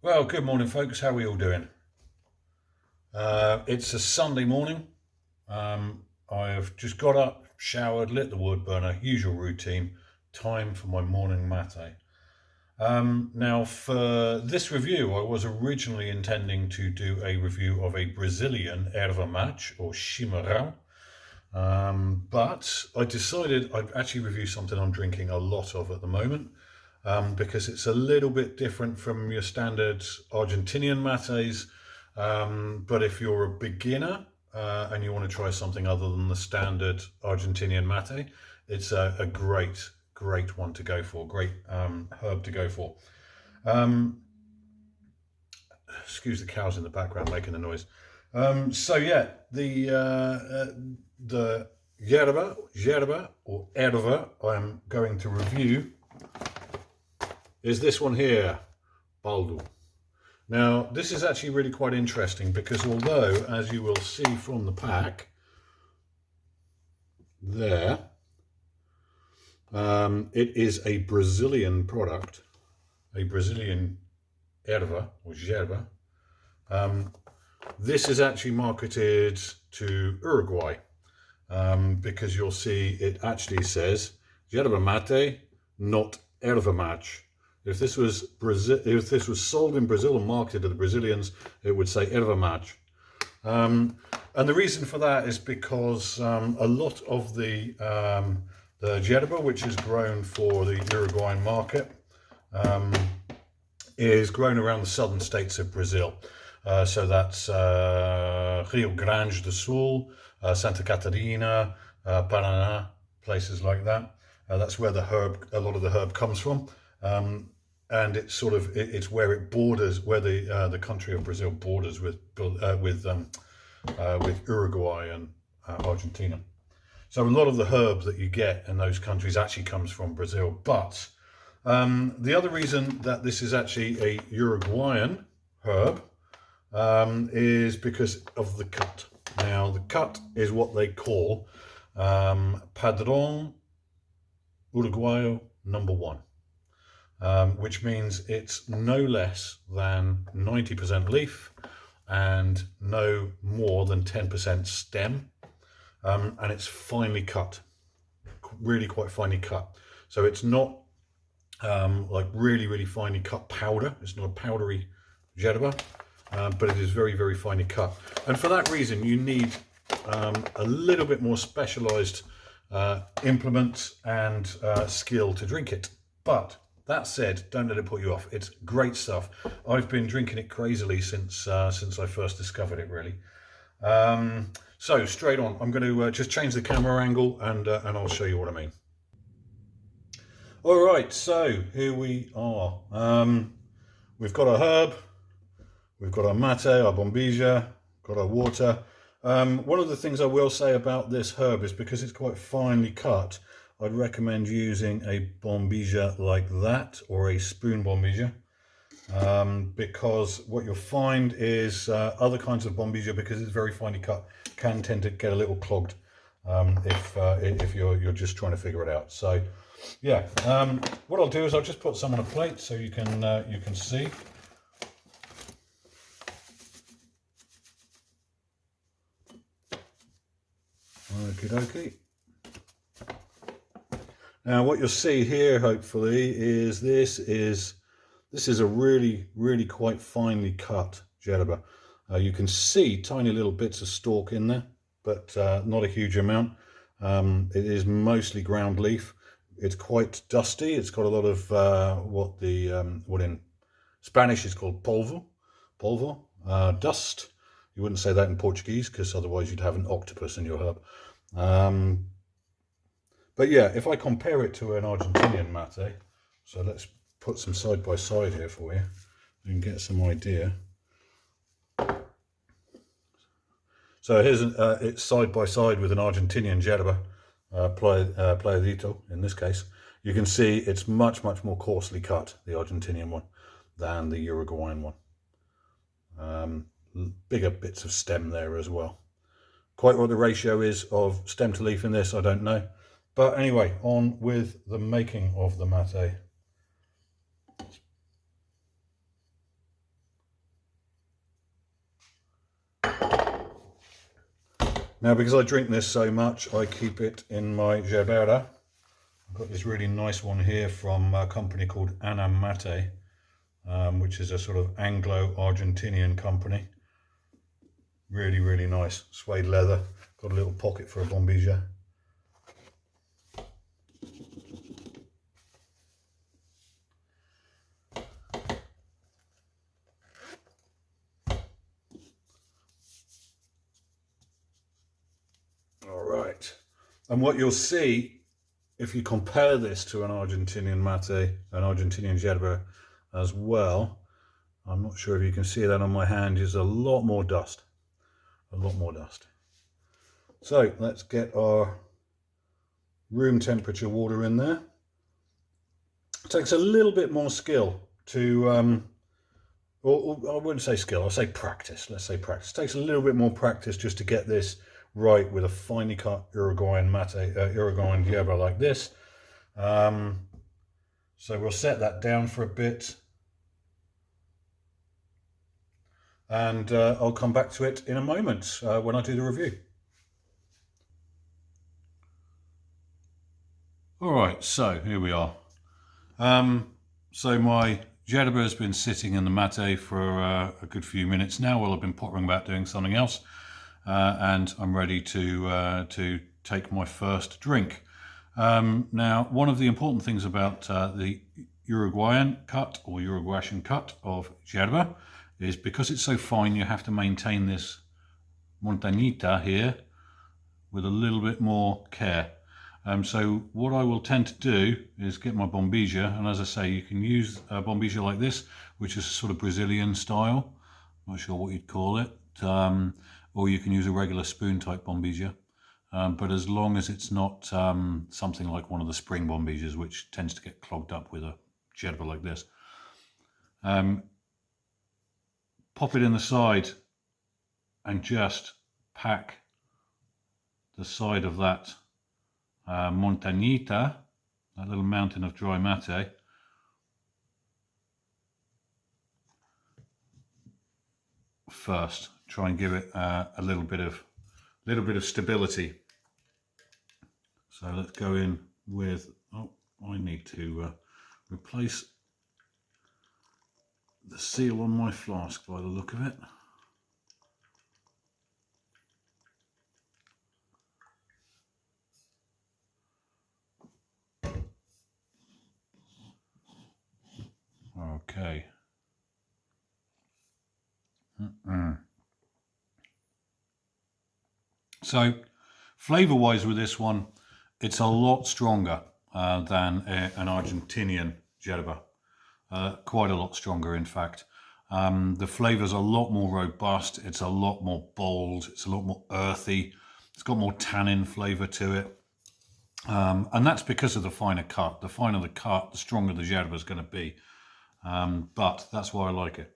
Well, good morning, folks. How are we all doing? It's a Sunday morning. I've just got up, showered, lit the wood burner, usual routine. Time for my morning mate. Now, for this review, I was originally intending to do a review of a Brazilian erva mate or chimarrão, but I decided I'd actually review something I'm drinking a lot of at the moment. Because it's a little bit different from your standard Argentinian mates. But if you're a beginner and you want to try something other than the standard Argentinian mate, it's a great one to go for, great herb to go for. Excuse the cows in the background making the noise. So yeah, the yerba or erva I'm going to review is this one here, Baldo. Now, this is actually really quite interesting because although, as you will see from the pack, there, it is a Brazilian product, a Brazilian erva or yerba. This is actually marketed to Uruguay because you'll see it actually says yerba mate, not erva mate. If this was sold in Brazil and marketed to the Brazilians, it would say erva mate. And the reason for that is because a lot of the yerba, which is grown for the Uruguayan market, is grown around the southern states of Brazil. So that's Rio Grande do Sul, Santa Catarina, Paraná, places like that. That's where a lot of the herb comes from. And it's it's where it borders, where the country of Brazil borders with Uruguay and Argentina. So a lot of the herb that you get in those countries actually comes from Brazil. But the other reason that this is actually a Uruguayan herb is because of the cut. Now the cut is what they call Padrón Uruguayo #1. Which means it's no less than 90% leaf and no more than 10% stem, and it's finely cut, really quite finely cut. So it's not like really finely cut powder. It's not a powdery yerba, but it is very finely cut. And for that reason, you need a little bit more specialized implements and skill to drink it. But that said, don't let it put you off. It's great stuff. I've been drinking it crazily since I first discovered it, really. So straight on, I'm going to just change the camera angle and I'll show you what I mean. All right, so here we are. We've got our herb, we've got our mate, our bombilla, got our water. One of the things I will say about this herb is because it's quite finely cut, I'd recommend using a bombilla like that or a spoon bombilla, because what you'll find is other kinds of bombilla, because it's very finely cut, can tend to get a little clogged if you're just trying to figure it out. So yeah, what I'll do is I'll just put some on a plate so you can see. Okie dokie. Now what you'll see here hopefully is this is a really quite finely cut yerba. You can see tiny little bits of stalk in there, but not a huge amount. It is mostly ground leaf. It's quite dusty. It's got a lot of what in Spanish is called polvo, dust. You wouldn't say that in Portuguese because otherwise you'd have an octopus in your herb. But yeah, if I compare it to an Argentinian mate, so let's put some side by side here for you, you can get some idea. So here's it's side by side with an Argentinian yerba, playadito in this case. You can see it's much more coarsely cut, the Argentinian one, than the Uruguayan one. Bigger bits of stem there as well. Quite what the ratio is of stem to leaf in this, I don't know. But anyway, on with the making of the mate. Now, because I drink this so much, I keep it in my Yerba. I've got this really nice one here from a company called Ana Mate, which is a sort of Anglo-Argentinian company. Really, really nice. Suede leather. Got a little pocket for a bombilla. All right. And what you'll see, if you compare this to an Argentinian mate, an Argentinian yerba as well, I'm not sure if you can see that on my hand, is a lot more dust. A lot more dust. So let's get our room temperature water in there. It takes a little bit more skill to, or I wouldn't say skill, I'll say practice. Let's say practice. It takes a little bit more practice just to get this right with a finely cut Uruguayan Uruguayan yerba like this. So we'll set that down for a bit, and I'll come back to it in a moment when I do the review. All right, so here we are. So my yerba has been sitting in the mate for a good few minutes now while I've been pottering about doing something else, and I'm ready to take my first drink. Now, one of the important things about the Uruguayan cut or Uruguayan cut of yerba is because it's so fine, you have to maintain this montañita here with a little bit more care. So what I will tend to do is get my bombilla, and as I say, you can use a bombilla like this, which is sort of Brazilian style, not sure what you'd call it, or you can use a regular spoon type bombilla, but as long as it's not something like one of the spring bombillas, which tends to get clogged up with a yerba like this. Pop it in the side and just pack the side of that montañita, that little mountain of dry mate, first. Try and give it a little bit of stability. So let's go in with, oh, I need to replace the seal on my flask by the look of it. Okay. So flavour-wise with this one, it's a lot stronger than an Argentinian yerba. Quite a lot stronger, in fact. The flavour's a lot more robust. It's a lot more bold. It's a lot more earthy. It's got more tannin flavour to it. And that's because of the finer cut. The finer the cut, the stronger the yerba is going to be. But that's why I like it.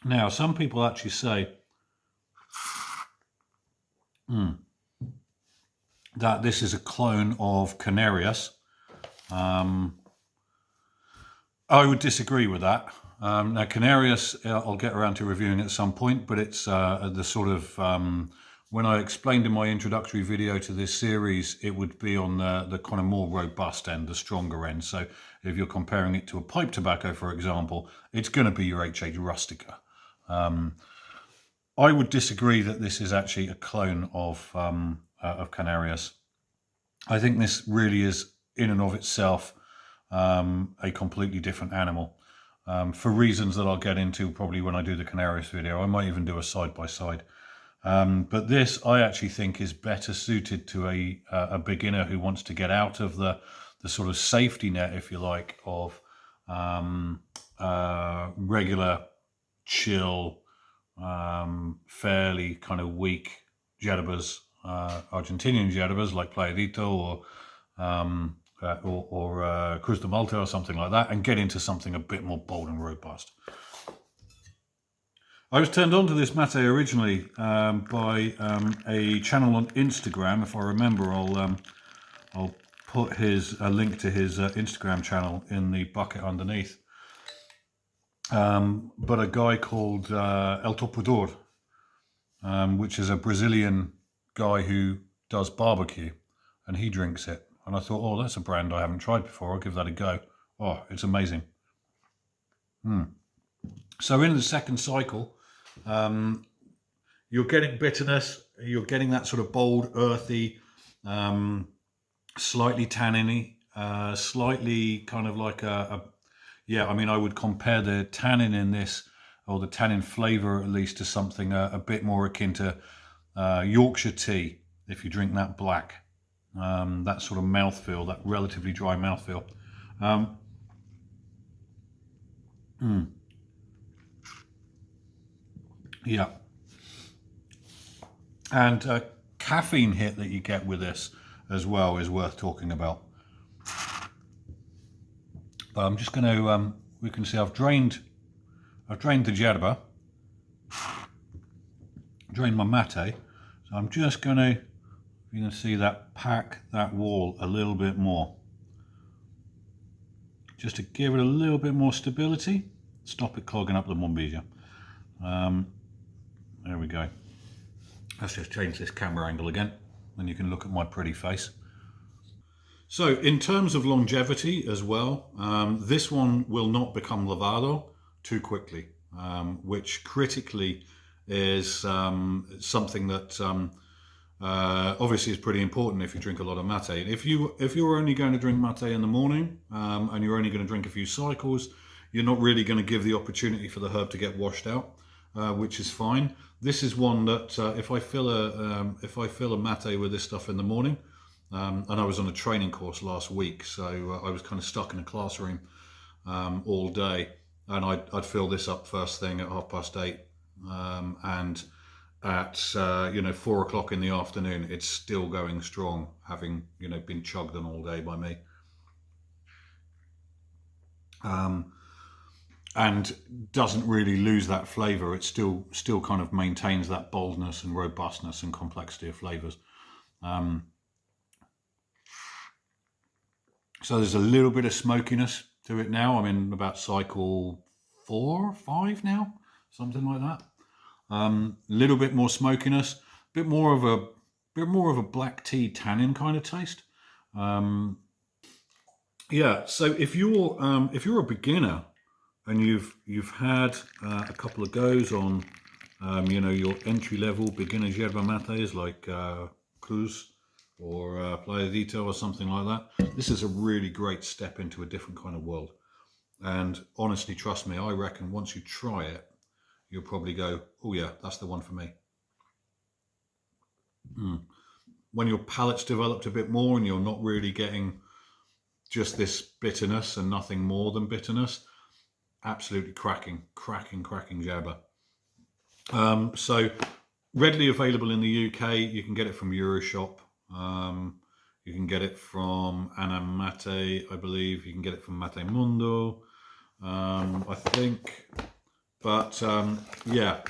Now, some people actually say that this is a clone of Canarias. I would disagree with that. Now, Canarias, I'll get around to reviewing at some point, but it's the sort of, when I explained in my introductory video to this series, it would be on the kind of more robust end, the stronger end. So if you're comparing it to a pipe tobacco, for example, it's going to be your H.H. Rustica. I would disagree that this is actually a clone of Canarias. I think this really is, in and of itself, a completely different animal. For reasons that I'll get into probably when I do the Canarias video. I might even do a side-by-side. But this, I actually think, is better suited to a beginner who wants to get out of the sort of safety net, if you like, of regular, chill, fairly kind of weak yerbas, Argentinian yerbas like Playadito or Cruz de Malta or something like that, and get into something a bit more bold and robust. I was turned on to this mate originally by a channel on Instagram. If I remember, I'll put a link to his Instagram channel in the bucket underneath. But a guy called El Topador, which is a Brazilian guy who does barbecue, and he drinks it. And I thought, oh, that's a brand I haven't tried before. I'll give that a go. Oh, it's amazing. So in the second cycle, you're getting bitterness. You're getting that sort of bold, earthy, slightly tanniny, slightly kind of like yeah, I mean, I would compare the tannin in this, or the tannin flavour at least, to something a bit more akin to Yorkshire tea, if you drink that black. That sort of mouthfeel, that relatively dry mouthfeel. Yeah. And caffeine hit that you get with this as well is worth talking about. But I'm just going to, we can see I've drained the yerba, drained my mate. So I'm just going to, you can see that, pack that wall a little bit more, just to give it a little bit more stability, stop it clogging up the bombilla. There we go. Let's just change this camera angle again, and you can look at my pretty face. So in terms of longevity as well, this one will not become lavado too quickly, which critically is something that obviously is pretty important if you drink a lot of mate. If you're only going to drink mate in the morning, and you're only going to drink a few cycles, you're not really going to give the opportunity for the herb to get washed out, which is fine. This is one that if I fill a mate with this stuff in the morning, and I was on a training course last week, so I was kind of stuck in a classroom all day, and I'd fill this up first thing at 8:30, and at 4 o'clock in the afternoon, it's still going strong, having been chugged on all day by me. And doesn't really lose that flavour. It still kind of maintains that boldness and robustness and complexity of flavours. So there's a little bit of smokiness to it now. I'm in about cycle 4 or 5 now, something like that. Little bit more smokiness, bit more of a black tea tannin kind of taste. Yeah. So if you're a beginner and you've had a couple of goes on, your entry level beginner's yerba mates like Cruz or Playadito or something like that, this is a really great step into a different kind of world. And honestly, trust me, I reckon once you try it, you'll probably go, oh yeah, that's the one for me. When your palate's developed a bit more and you're not really getting just this bitterness and nothing more than bitterness, absolutely cracking yerba. So readily available in the UK. You can get it from Euroshop. You can get it from Anamate, I believe. You can get it from Mate Mundo, I think. But yeah,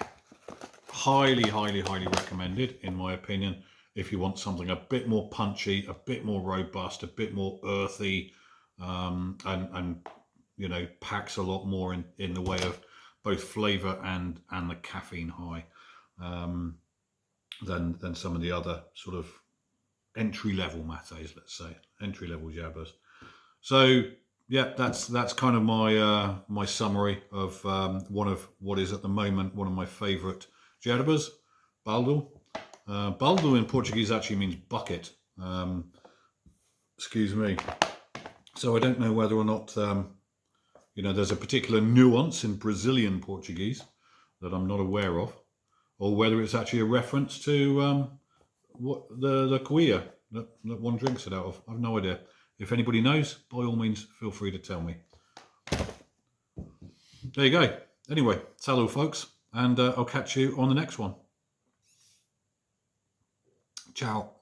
highly recommended, in my opinion, if you want something a bit more punchy, a bit more robust, a bit more earthy, and packs a lot more in the way of both flavour and the caffeine high than some of the other sort of entry-level mates, let's say, entry-level yerbas. So yeah, that's kind of my summary of one of what is at the moment one of my favourite yerbas, Baldo. Baldo in Portuguese actually means bucket. Excuse me. So I don't know whether or not there's a particular nuance in Brazilian Portuguese that I'm not aware of, or whether it's actually a reference to what the cuia that one drinks it out of. I've no idea. If anybody knows, by all means, feel free to tell me. There you go. Anyway, salut, folks, and I'll catch you on the next one. Ciao.